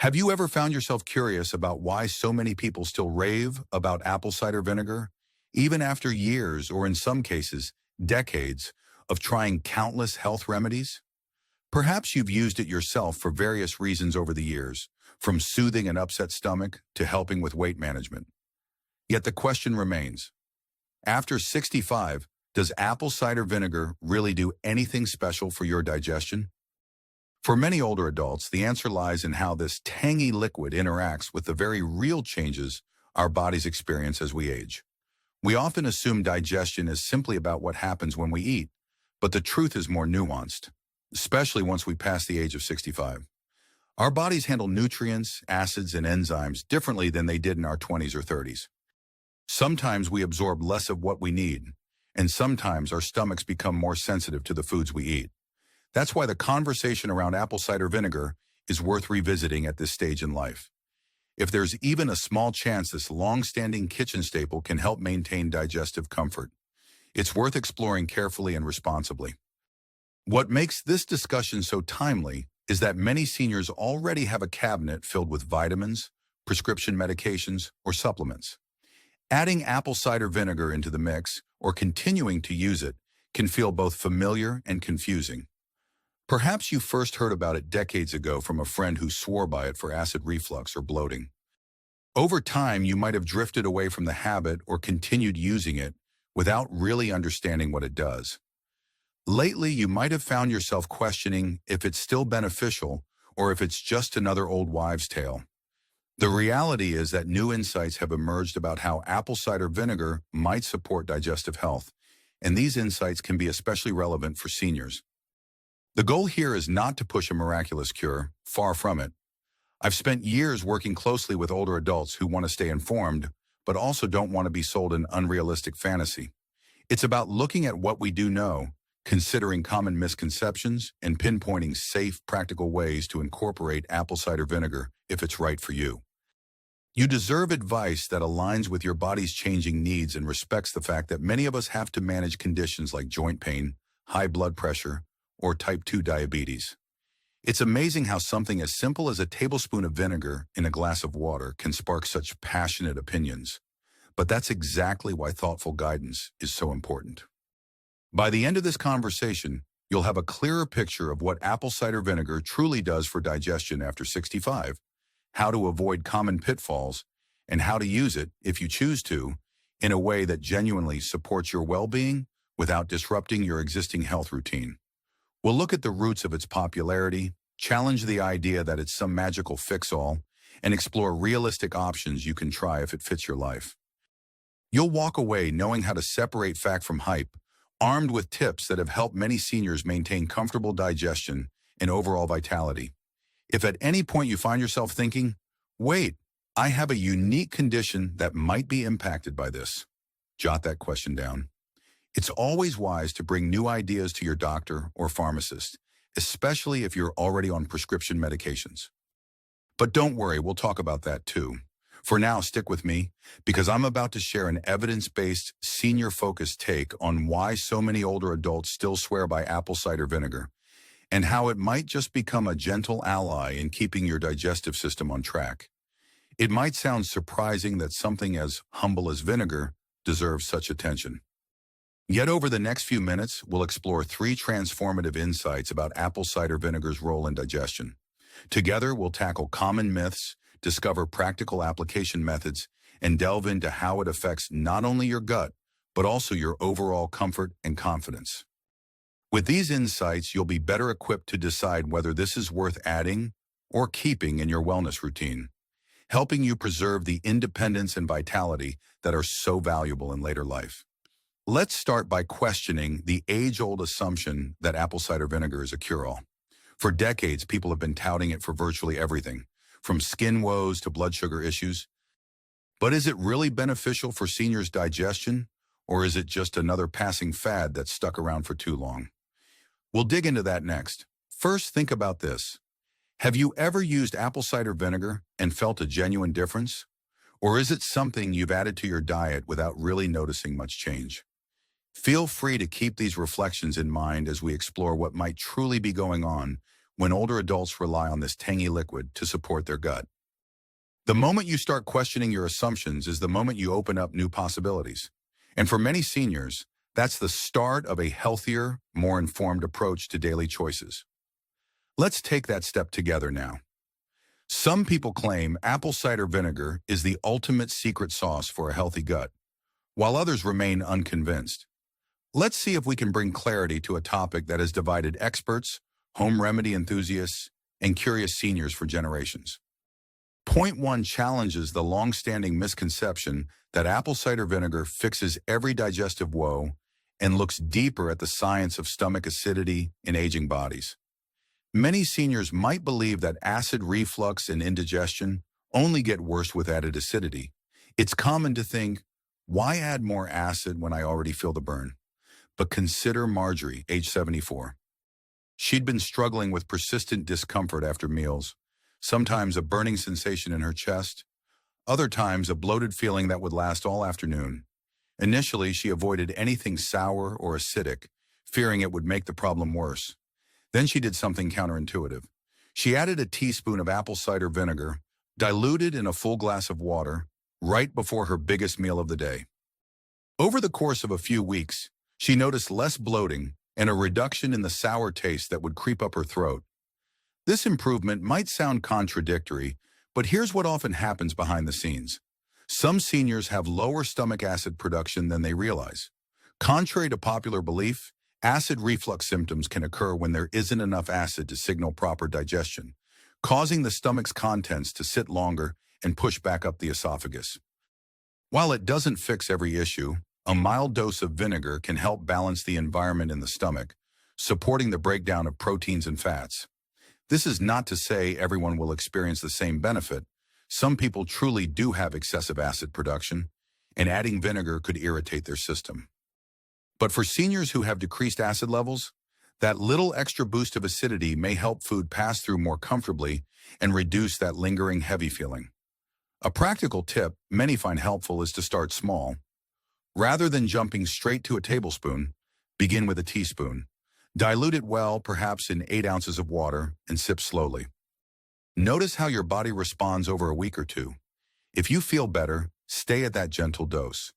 Have you ever found yourself curious about why so many people still rave about apple cider vinegar, even after years, or in some cases, decades, of trying countless health remedies? Perhaps you've used it yourself for various reasons over the years, from soothing an upset stomach to helping with weight management. Yet the question remains, after 65, does apple cider vinegar really do anything special for your digestion? For many older adults, the answer lies in how this tangy liquid interacts with the very real changes our bodies experience as we age. We often assume digestion is simply about what happens when we eat, but the truth is more nuanced, especially once we pass the age of 65. Our bodies handle nutrients, acids, and enzymes differently than they did in our 20s or 30s. Sometimes we absorb less of what we need, and sometimes our stomachs become more sensitive to the foods we eat. That's why the conversation around apple cider vinegar is worth revisiting at this stage in life. If there's even a small chance this long-standing kitchen staple can help maintain digestive comfort, it's worth exploring carefully and responsibly. What makes this discussion so timely is that many seniors already have a cabinet filled with vitamins, prescription medications, or supplements. Adding apple cider vinegar into the mix or continuing to use it can feel both familiar and confusing. Perhaps you first heard about it decades ago from a friend who swore by it for acid reflux or bloating. Over time, you might have drifted away from the habit or continued using it without really understanding what it does. Lately, you might have found yourself questioning if it's still beneficial or if it's just another old wives' tale. The reality is that new insights have emerged about how apple cider vinegar might support digestive health, and these insights can be especially relevant for seniors. The goal here is not to push a miraculous cure, far from it. I've spent years working closely with older adults who want to stay informed, but also don't want to be sold an unrealistic fantasy. It's about looking at what we do know, considering common misconceptions, and pinpointing safe, practical ways to incorporate apple cider vinegar if it's right for you. You deserve advice that aligns with your body's changing needs and respects the fact that many of us have to manage conditions like joint pain, high blood pressure, or type 2 diabetes. It's amazing how something as simple as a tablespoon of vinegar in a glass of water can spark such passionate opinions. But that's exactly why thoughtful guidance is so important. By the end of this conversation, you'll have a clearer picture of what apple cider vinegar truly does for digestion after 65, how to avoid common pitfalls, and how to use it, if you choose to, in a way that genuinely supports your well-being without disrupting your existing health routine. We'll look at the roots of its popularity, challenge the idea that it's some magical fix-all, and explore realistic options you can try if it fits your life. You'll walk away knowing how to separate fact from hype, armed with tips that have helped many seniors maintain comfortable digestion and overall vitality. If at any point you find yourself thinking, wait, I have a unique condition that might be impacted by this, jot that question down. It's always wise to bring new ideas to your doctor or pharmacist, especially if you're already on prescription medications. But don't worry, we'll talk about that too. For now, stick with me, because I'm about to share an evidence-based, senior-focused take on why so many older adults still swear by apple cider vinegar, and how it might just become a gentle ally in keeping your digestive system on track. It might sound surprising that something as humble as vinegar deserves such attention. Yet over the next few minutes, we'll explore 3 transformative insights about apple cider vinegar's role in digestion. Together, we'll tackle common myths, discover practical application methods, and delve into how it affects not only your gut, but also your overall comfort and confidence. With these insights, you'll be better equipped to decide whether this is worth adding or keeping in your wellness routine, helping you preserve the independence and vitality that are so valuable in later life. Let's start by questioning the age-old assumption that apple cider vinegar is a cure-all. For decades, people have been touting it for virtually everything, from skin woes to blood sugar issues. But is it really beneficial for seniors' digestion, or is it just another passing fad that's stuck around for too long? We'll dig into that next. First, think about this. Have you ever used apple cider vinegar and felt a genuine difference? Or is it something you've added to your diet without really noticing much change? Feel free to keep these reflections in mind as we explore what might truly be going on when older adults rely on this tangy liquid to support their gut. The moment you start questioning your assumptions is the moment you open up new possibilities. And for many seniors, that's the start of a healthier, more informed approach to daily choices. Let's take that step together now. Some people claim apple cider vinegar is the ultimate secret sauce for a healthy gut, while others remain unconvinced. Let's see if we can bring clarity to a topic that has divided experts, home remedy enthusiasts, and curious seniors for generations. Point 1 challenges the long-standing misconception that apple cider vinegar fixes every digestive woe and looks deeper at the science of stomach acidity in aging bodies. Many seniors might believe that acid reflux and indigestion only get worse with added acidity. It's common to think, why add more acid when I already feel the burn? But consider Marjorie, age 74. She'd been struggling with persistent discomfort after meals, sometimes a burning sensation in her chest, other times a bloated feeling that would last all afternoon. Initially, she avoided anything sour or acidic, fearing it would make the problem worse. Then she did something counterintuitive. She added a teaspoon of apple cider vinegar, diluted in a full glass of water, right before her biggest meal of the day. Over the course of a few weeks, she noticed less bloating and a reduction in the sour taste that would creep up her throat. This improvement might sound contradictory, but here's what often happens behind the scenes. Some seniors have lower stomach acid production than they realize. Contrary to popular belief, acid reflux symptoms can occur when there isn't enough acid to signal proper digestion, causing the stomach's contents to sit longer and push back up the esophagus. While it doesn't fix every issue, a mild dose of vinegar can help balance the environment in the stomach, supporting the breakdown of proteins and fats. This is not to say everyone will experience the same benefit. Some people truly do have excessive acid production, and adding vinegar could irritate their system. But for seniors who have decreased acid levels, that little extra boost of acidity may help food pass through more comfortably and reduce that lingering heavy feeling. A practical tip many find helpful is to start small. Rather than jumping straight to a tablespoon, begin with a teaspoon. Dilute it well, perhaps in 8 ounces of water, and sip slowly. Notice how your body responds over a week or two. If you feel better, stay at that gentle dose.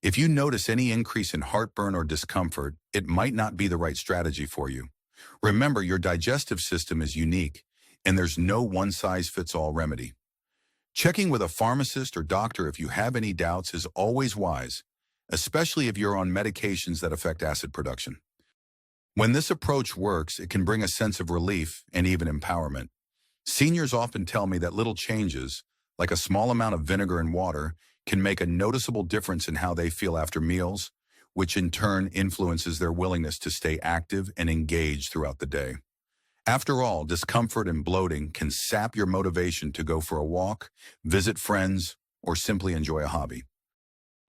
If you notice any increase in heartburn or discomfort, it might not be the right strategy for you. Remember, your digestive system is unique, and there's no one-size-fits-all remedy. Checking with a pharmacist or doctor if you have any doubts is always wise, especially if you're on medications that affect acid production. When this approach works, it can bring a sense of relief and even empowerment. Seniors often tell me that little changes, like a small amount of vinegar and water, can make a noticeable difference in how they feel after meals, which in turn influences their willingness to stay active and engaged throughout the day. After all, discomfort and bloating can sap your motivation to go for a walk, visit friends, or simply enjoy a hobby.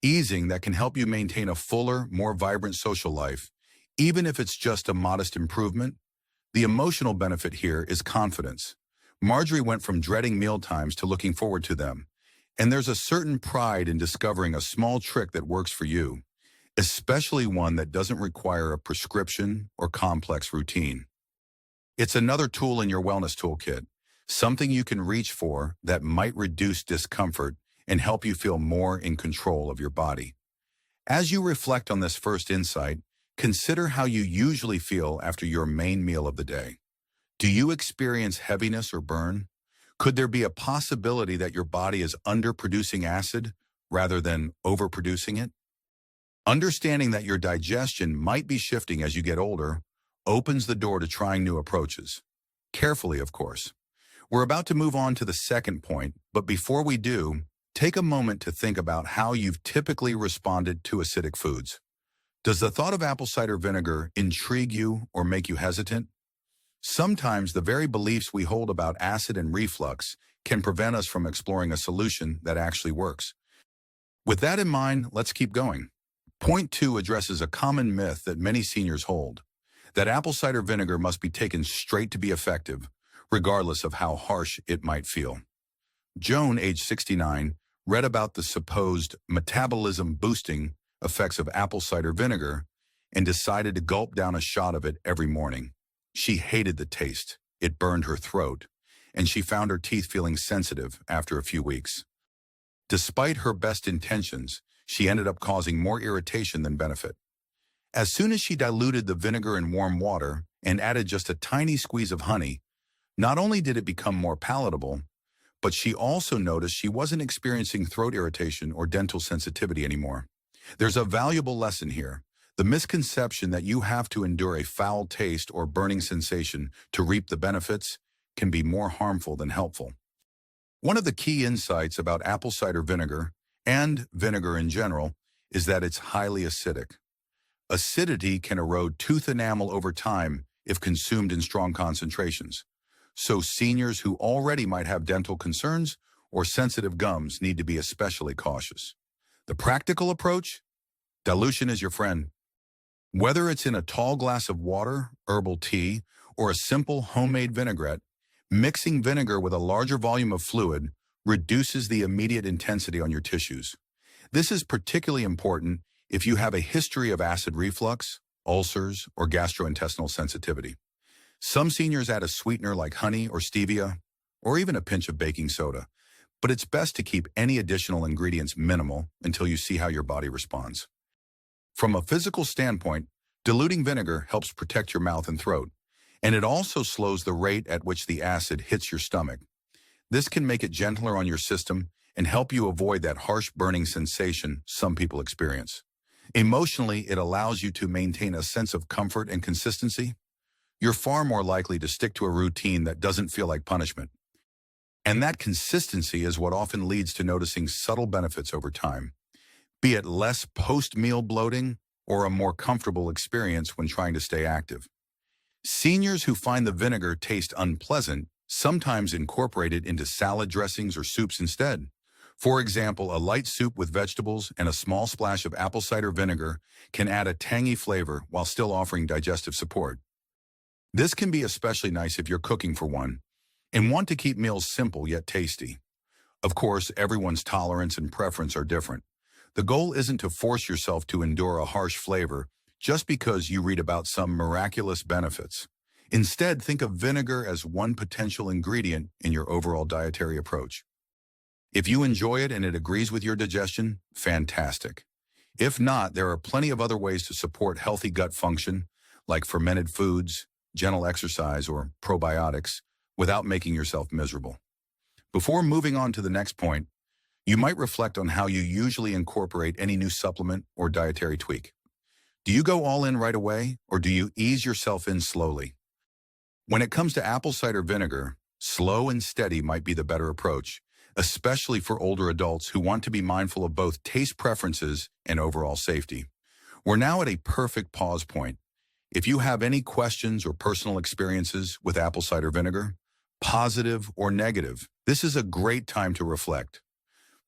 Easing that can help you maintain a fuller, more vibrant social life, even if it's just a modest improvement. The emotional benefit here is confidence. Marjorie went from dreading mealtimes to looking forward to them. And there's a certain pride in discovering a small trick that works for you, especially one that doesn't require a prescription or complex routine. It's another tool in your wellness toolkit, something you can reach for that might reduce discomfort and help you feel more in control of your body. As you reflect on this first insight, consider how you usually feel after your main meal of the day. Do you experience heaviness or burn? Could there be a possibility that your body is underproducing acid rather than overproducing it? Understanding that your digestion might be shifting as you get older opens the door to trying new approaches. Carefully, of course. We're about to move on to the second point, but before we do, take a moment to think about how you've typically responded to acidic foods. Does the thought of apple cider vinegar intrigue you or make you hesitant? Sometimes the very beliefs we hold about acid and reflux can prevent us from exploring a solution that actually works. With that in mind, let's keep going. Point 2 addresses a common myth that many seniors hold, that apple cider vinegar must be taken straight to be effective, regardless of how harsh it might feel. Joan, age 69, read about the supposed metabolism-boosting effects of apple cider vinegar and decided to gulp down a shot of it every morning. She hated the taste, it burned her throat, and she found her teeth feeling sensitive after a few weeks. Despite her best intentions, she ended up causing more irritation than benefit. As soon as she diluted the vinegar in warm water and added just a tiny squeeze of honey, not only did it become more palatable, but she also noticed she wasn't experiencing throat irritation or dental sensitivity anymore. There's a valuable lesson here. The misconception that you have to endure a foul taste or burning sensation to reap the benefits can be more harmful than helpful. One of the key insights about apple cider vinegar, and vinegar in general, is that it's highly acidic. Acidity can erode tooth enamel over time if consumed in strong concentrations. So seniors who already might have dental concerns or sensitive gums need to be especially cautious. The practical approach? Dilution is your friend. Whether it's in a tall glass of water, herbal tea, or a simple homemade vinaigrette, mixing vinegar with a larger volume of fluid reduces the immediate intensity on your tissues. This is particularly important if you have a history of acid reflux, ulcers, or gastrointestinal sensitivity. Some seniors add a sweetener like honey or stevia, or even a pinch of baking soda, but it's best to keep any additional ingredients minimal until you see how your body responds. From a physical standpoint, diluting vinegar helps protect your mouth and throat, and it also slows the rate at which the acid hits your stomach. This can make it gentler on your system and help you avoid that harsh burning sensation some people experience. Emotionally, it allows you to maintain a sense of comfort and consistency. You're far more likely to stick to a routine that doesn't feel like punishment. And that consistency is what often leads to noticing subtle benefits over time, be it less post-meal bloating or a more comfortable experience when trying to stay active. Seniors who find the vinegar taste unpleasant sometimes incorporate it into salad dressings or soups instead. For example, a light soup with vegetables and a small splash of apple cider vinegar can add a tangy flavor while still offering digestive support. This can be especially nice if you're cooking for one and want to keep meals simple yet tasty. Of course, everyone's tolerance and preference are different. The goal isn't to force yourself to endure a harsh flavor just because you read about some miraculous benefits. Instead, think of vinegar as one potential ingredient in your overall dietary approach. If you enjoy it and it agrees with your digestion, fantastic. If not, there are plenty of other ways to support healthy gut function, like fermented foods, gentle exercise, or probiotics, without making yourself miserable. Before moving on to the next point, you might reflect on how you usually incorporate any new supplement or dietary tweak. Do you go all in right away, or do you ease yourself in slowly? When it comes to apple cider vinegar, slow and steady might be the better approach, especially for older adults who want to be mindful of both taste preferences and overall safety. We're now at a perfect pause point. If you have any questions or personal experiences with apple cider vinegar, positive or negative, this is a great time to reflect.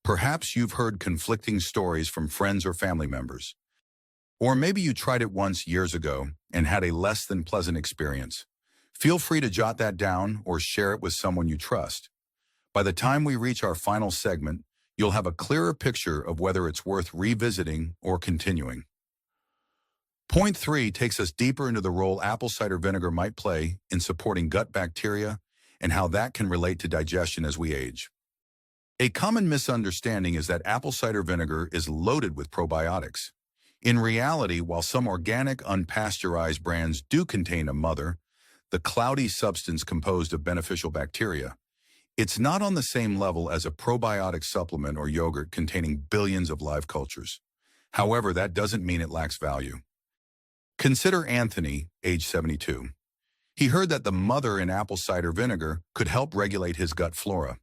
Perhaps you've heard conflicting stories from friends or family members. Or maybe you tried it once years ago and had a less than pleasant experience. Feel free to jot that down or share it with someone you trust. By the time we reach our final segment, you'll have a clearer picture of whether it's worth revisiting or continuing. Point 3 takes us deeper into the role apple cider vinegar might play in supporting gut bacteria and how that can relate to digestion as we age. A common misunderstanding is that apple cider vinegar is loaded with probiotics. In reality, while some organic, unpasteurized brands do contain a mother, the cloudy substance composed of beneficial bacteria, it's not on the same level as a probiotic supplement or yogurt containing billions of live cultures. However, that doesn't mean it lacks value. Consider Anthony, age 72. He heard that the mother in apple cider vinegar could help regulate his gut flora.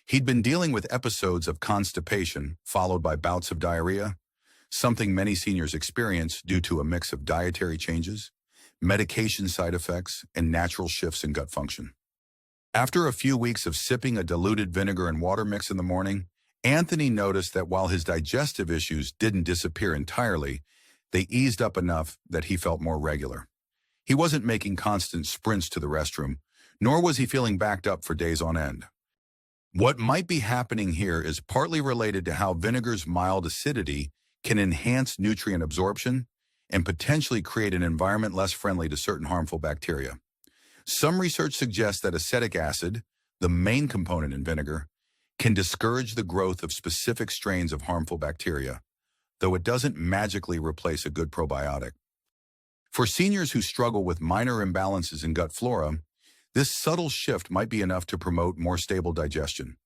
He'd been dealing with episodes of constipation, followed by bouts of diarrhea, something many seniors experience due to a mix of dietary changes, medication side effects, and natural shifts in gut function. After a few weeks of sipping a diluted vinegar and water mix in the morning, Anthony noticed that while his digestive issues didn't disappear entirely, they eased up enough that he felt more regular. He wasn't making constant sprints to the restroom, nor was he feeling backed up for days on end. What might be happening here is partly related to how vinegar's mild acidity can enhance nutrient absorption and potentially create an environment less friendly to certain harmful bacteria. Some research suggests that acetic acid, the main component in vinegar, can discourage the growth of specific strains of harmful bacteria, though it doesn't magically replace a good probiotic. For seniors who struggle with minor imbalances in gut flora, this subtle shift might be enough to promote more stable digestion.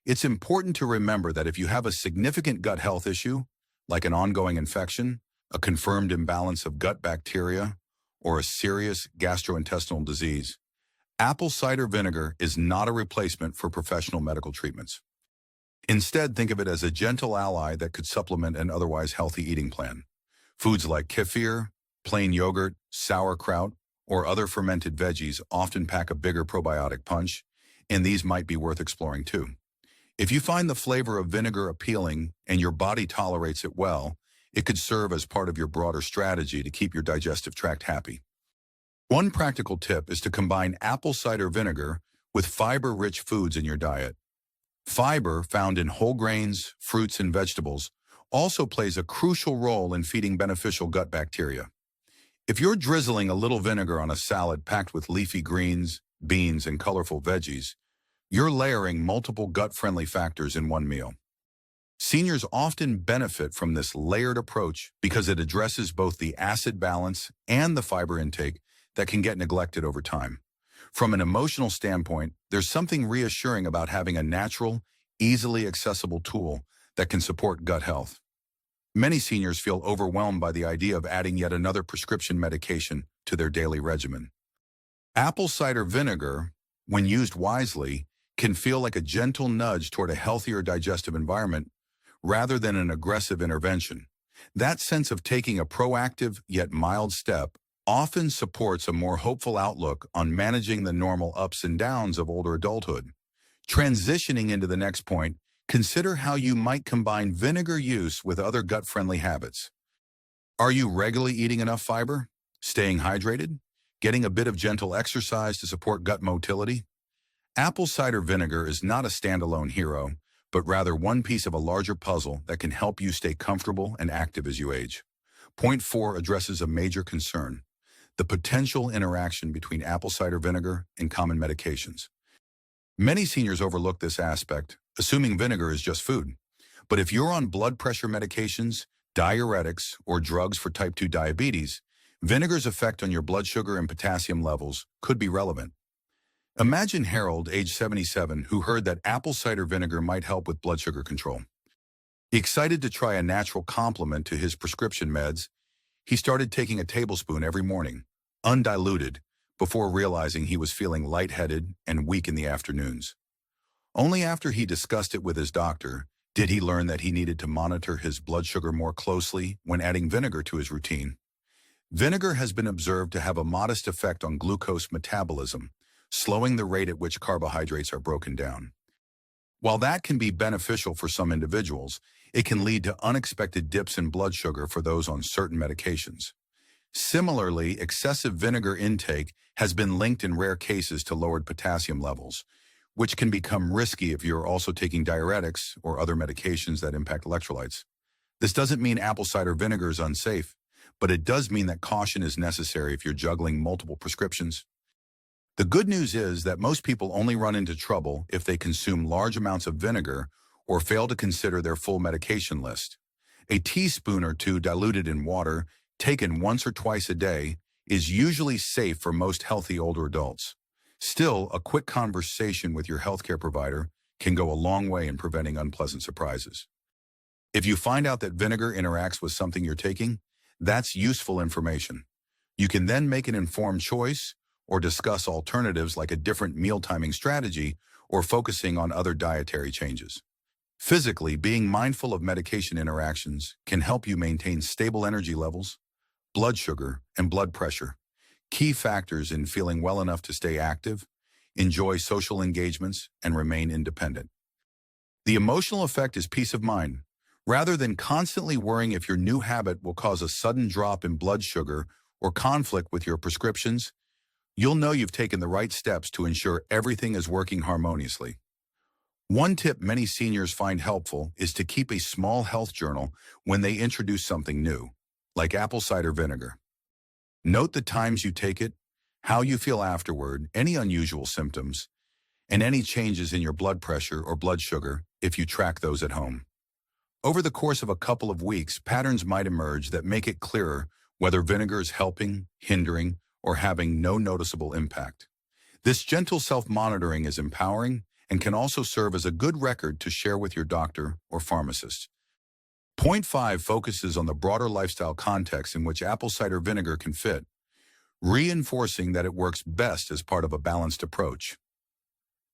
It's important to remember that if you have a significant gut health issue, like an ongoing infection, a confirmed imbalance of gut bacteria, or a serious gastrointestinal disease, apple cider vinegar is not a replacement for professional medical treatments. Instead, think of it as a gentle ally that could supplement an otherwise healthy eating plan. Foods like kefir, plain yogurt, sauerkraut, or other fermented veggies often pack a bigger probiotic punch, and these might be worth exploring too. If you find the flavor of vinegar appealing and your body tolerates it well, it could serve as part of your broader strategy to keep your digestive tract happy. One practical tip is to combine apple cider vinegar with fiber-rich foods in your diet. Fiber, found in whole grains, fruits, and vegetables, also plays a crucial role in feeding beneficial gut bacteria. If you're drizzling a little vinegar on a salad packed with leafy greens, beans, and colorful veggies, you're layering multiple gut-friendly factors in one meal. Seniors often benefit from this layered approach because it addresses both the acid balance and the fiber intake that can get neglected over time. From an emotional standpoint, there's something reassuring about having a natural, easily accessible tool that can support gut health. Many seniors feel overwhelmed by the idea of adding yet another prescription medication to their daily regimen. Apple cider vinegar, when used wisely, can feel like a gentle nudge toward a healthier digestive environment rather than an aggressive intervention. That sense of taking a proactive yet mild step often supports a more hopeful outlook on managing the normal ups and downs of older adulthood. Transitioning into the next point, consider how you might combine vinegar use with other gut-friendly habits. Are you regularly eating enough fiber? Staying hydrated? Getting a bit of gentle exercise to support gut motility? Apple cider vinegar is not a standalone hero, but rather one piece of a larger puzzle that can help you stay comfortable and active as you age. Point 4 addresses a major concern: the potential interaction between apple cider vinegar and common medications. Many seniors overlook this aspect, assuming vinegar is just food. But if you're on blood pressure medications, diuretics, or drugs for type 2 diabetes, vinegar's effect on your blood sugar and potassium levels could be relevant. Imagine Harold, age 77, who heard that apple cider vinegar might help with blood sugar control. Excited to try a natural complement to his prescription meds, he started taking a tablespoon every morning, undiluted, before realizing he was feeling lightheaded and weak in the afternoons. Only after he discussed it with his doctor did he learn that he needed to monitor his blood sugar more closely when adding vinegar to his routine. Vinegar has been observed to have a modest effect on glucose metabolism, slowing the rate at which carbohydrates are broken down. While that can be beneficial for some individuals, it can lead to unexpected dips in blood sugar for those on certain medications. Similarly, excessive vinegar intake has been linked in rare cases to lowered potassium levels, which can become risky if you're also taking diuretics or other medications that impact electrolytes. This doesn't mean apple cider vinegar is unsafe, but it does mean that caution is necessary if you're juggling multiple prescriptions. The good news is that most people only run into trouble if they consume large amounts of vinegar or fail to consider their full medication list. A teaspoon or two diluted in water, taken once or twice a day, is usually safe for most healthy older adults. Still, a quick conversation with your healthcare provider can go a long way in preventing unpleasant surprises. If you find out that vinegar interacts with something you're taking, that's useful information. You can then make an informed choice or discuss alternatives like a different meal timing strategy or focusing on other dietary changes. Physically, being mindful of medication interactions can help you maintain stable energy levels, blood sugar, and blood pressure, key factors in feeling well enough to stay active, enjoy social engagements, and remain independent. The emotional effect is peace of mind. Rather than constantly worrying if your new habit will cause a sudden drop in blood sugar or conflict with your prescriptions, you'll know you've taken the right steps to ensure everything is working harmoniously. One tip many seniors find helpful is to keep a small health journal when they introduce something new, like apple cider vinegar. Note the times you take it, how you feel afterward, any unusual symptoms, and any changes in your blood pressure or blood sugar if you track those at home. Over the course of a couple of weeks, patterns might emerge that make it clearer whether vinegar is helping, hindering, or having no noticeable impact. This gentle self-monitoring is empowering and can also serve as a good record to share with your doctor or pharmacist. Point 5 focuses on the broader lifestyle context in which apple cider vinegar can fit, reinforcing that it works best as part of a balanced approach.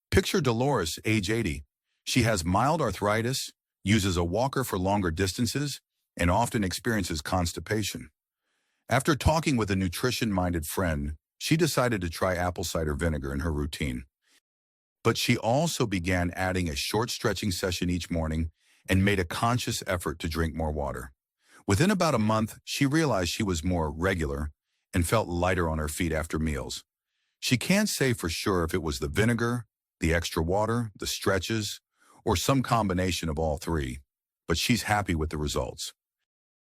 Picture Dolores, age 80. She has mild arthritis, uses a walker for longer distances, and often experiences constipation. After talking with a nutrition-minded friend, she decided to try apple cider vinegar in her routine. But she also began adding a short stretching session each morning and made a conscious effort to drink more water. Within about a month, she realized she was more regular and felt lighter on her feet after meals. She can't say for sure if it was the vinegar, the extra water, the stretches, or some combination of all three, but she's happy with the results.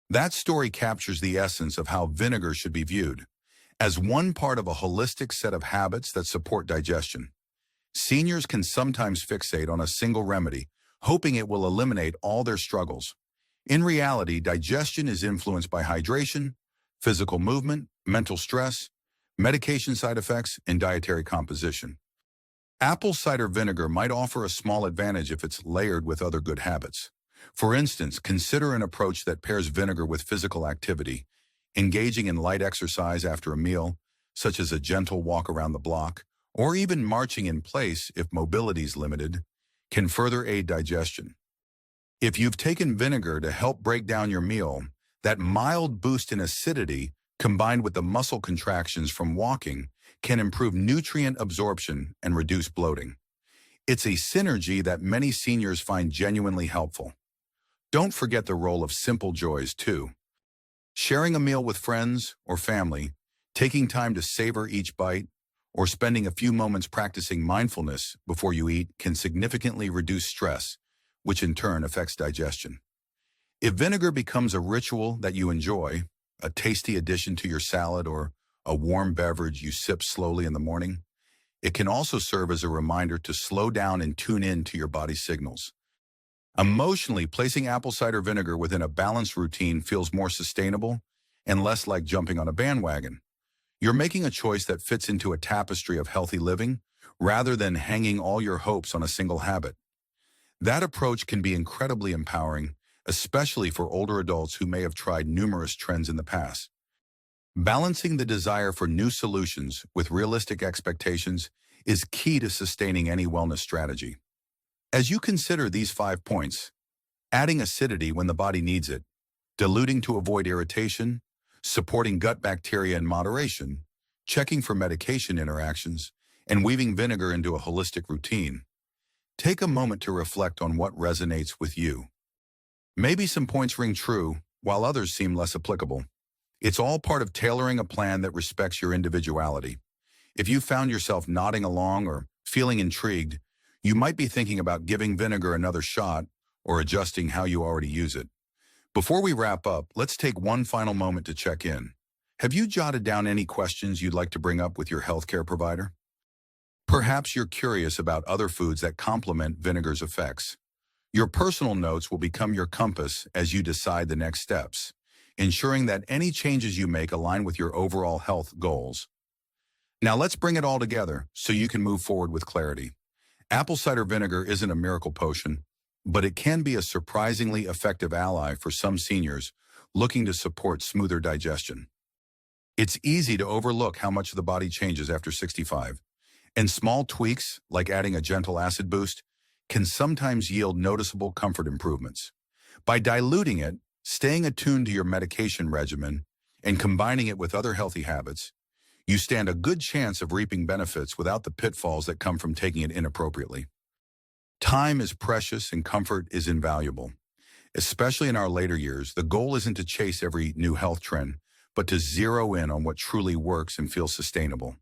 That story captures the essence of how vinegar should be viewed, as one part of a holistic set of habits that support digestion. Seniors can sometimes fixate on a single remedy, hoping it will eliminate all their struggles. In reality, digestion is influenced by hydration, physical movement, mental stress, medication side effects, and dietary composition. Apple cider vinegar might offer a small advantage if it's layered with other good habits. For instance, consider an approach that pairs vinegar with physical activity, engaging in light exercise after a meal, such as a gentle walk around the block, or even marching in place if mobility is limited, can further aid digestion. If you've taken vinegar to help break down your meal, that mild boost in acidity, combined with the muscle contractions from walking, can improve nutrient absorption and reduce bloating. It's a synergy that many seniors find genuinely helpful. Don't forget the role of simple joys, too. Sharing a meal with friends or family, taking time to savor each bite, or spending a few moments practicing mindfulness before you eat can significantly reduce stress, which in turn affects digestion. If vinegar becomes a ritual that you enjoy, a tasty addition to your salad or a warm beverage you sip slowly in the morning, it can also serve as a reminder to slow down and tune in to your body's signals. Emotionally, placing apple cider vinegar within a balanced routine feels more sustainable and less like jumping on a bandwagon. You're making a choice that fits into a tapestry of healthy living rather than hanging all your hopes on a single habit. That approach can be incredibly empowering, especially for older adults who may have tried numerous trends in the past. Balancing the desire for new solutions with realistic expectations is key to sustaining any wellness strategy. As you consider these 5 points, adding acidity when the body needs it, diluting to avoid irritation, supporting gut bacteria in moderation, checking for medication interactions, and weaving vinegar into a holistic routine, take a moment to reflect on what resonates with you. Maybe some points ring true, while others seem less applicable. It's all part of tailoring a plan that respects your individuality. If you found yourself nodding along or feeling intrigued, you might be thinking about giving vinegar another shot or adjusting how you already use it. Before we wrap up, let's take one final moment to check in. Have you jotted down any questions you'd like to bring up with your healthcare provider? Perhaps you're curious about other foods that complement vinegar's effects. Your personal notes will become your compass as you decide the next steps, ensuring that any changes you make align with your overall health goals. Now let's bring it all together so you can move forward with clarity. Apple cider vinegar isn't a miracle potion, but it can be a surprisingly effective ally for some seniors looking to support smoother digestion. It's easy to overlook how much the body changes after 65, and small tweaks, like adding a gentle acid boost, can sometimes yield noticeable comfort improvements. By diluting it, staying attuned to your medication regimen, and combining it with other healthy habits, you stand a good chance of reaping benefits without the pitfalls that come from taking it inappropriately. Time is precious and comfort is invaluable. Especially in our later years, the goal isn't to chase every new health trend, but to zero in on what truly works and feels sustainable.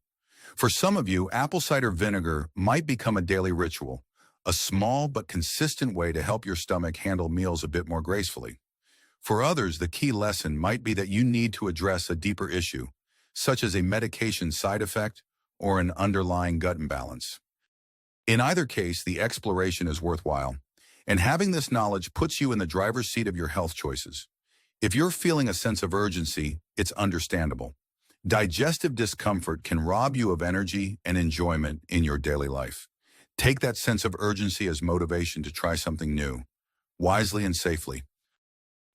For some of you, apple cider vinegar might become a daily ritual, a small but consistent way to help your stomach handle meals a bit more gracefully. For others, the key lesson might be that you need to address a deeper issue, such as a medication side effect or an underlying gut imbalance. In either case, the exploration is worthwhile, and having this knowledge puts you in the driver's seat of your health choices. If you're feeling a sense of urgency, it's understandable. Digestive discomfort can rob you of energy and enjoyment in your daily life. Take that sense of urgency as motivation to try something new, wisely and safely.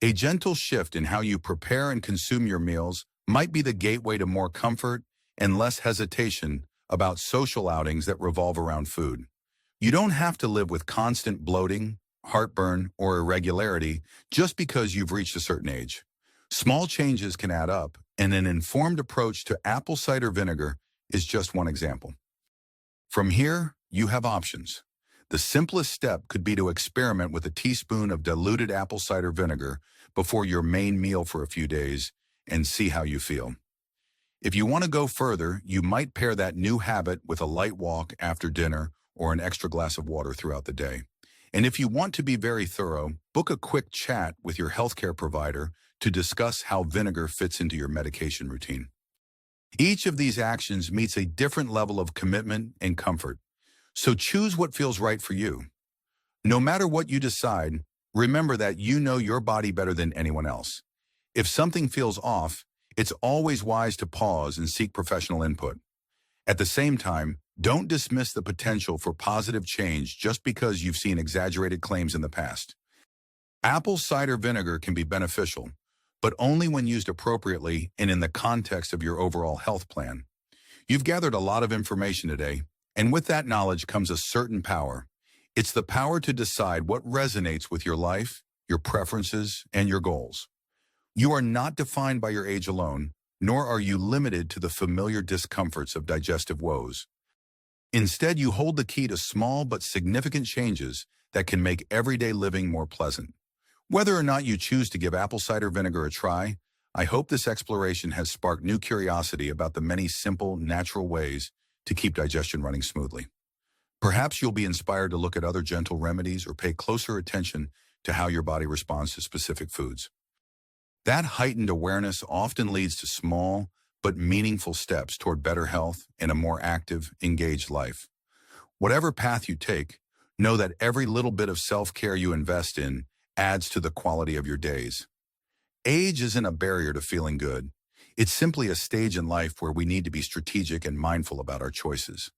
A gentle shift in how you prepare and consume your meals might be the gateway to more comfort and less hesitation about social outings that revolve around food. You don't have to live with constant bloating, heartburn, or irregularity just because you've reached a certain age. Small changes can add up, and an informed approach to apple cider vinegar is just one example. From here, you have options. The simplest step could be to experiment with a teaspoon of diluted apple cider vinegar before your main meal for a few days and see how you feel. If you want to go further, you might pair that new habit with a light walk after dinner or an extra glass of water throughout the day. And if you want to be very thorough, book a quick chat with your healthcare provider to discuss how vinegar fits into your medication routine. Each of these actions meets a different level of commitment and comfort, so choose what feels right for you. No matter what you decide, remember that you know your body better than anyone else. If something feels off, it's always wise to pause and seek professional input. At the same time, don't dismiss the potential for positive change just because you've seen exaggerated claims in the past. Apple cider vinegar can be beneficial, but only when used appropriately and in the context of your overall health plan. You've gathered a lot of information today, and with that knowledge comes a certain power. It's the power to decide what resonates with your life, your preferences, and your goals. You are not defined by your age alone, nor are you limited to the familiar discomforts of digestive woes. Instead, you hold the key to small but significant changes that can make everyday living more pleasant. Whether or not you choose to give apple cider vinegar a try, I hope this exploration has sparked new curiosity about the many simple, natural ways to keep digestion running smoothly. Perhaps you'll be inspired to look at other gentle remedies or pay closer attention to how your body responds to specific foods. That heightened awareness often leads to small but meaningful steps toward better health and a more active, engaged life. Whatever path you take, know that every little bit of self-care you invest in adds to the quality of your days. Age isn't a barrier to feeling good. It's simply a stage in life where we need to be strategic and mindful about our choices.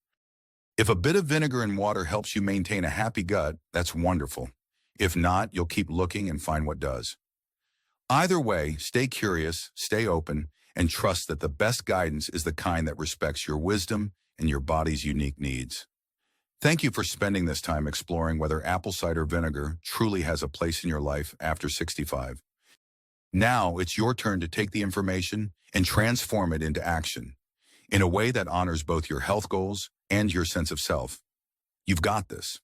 If a bit of vinegar and water helps you maintain a happy gut, that's wonderful. If not, you'll keep looking and find what does. Either way, stay curious, stay open, and trust that the best guidance is the kind that respects your wisdom and your body's unique needs. Thank you for spending this time exploring whether apple cider vinegar truly has a place in your life after 65. Now it's your turn to take the information and transform it into action in a way that honors both your health goals and your sense of self. You've got this.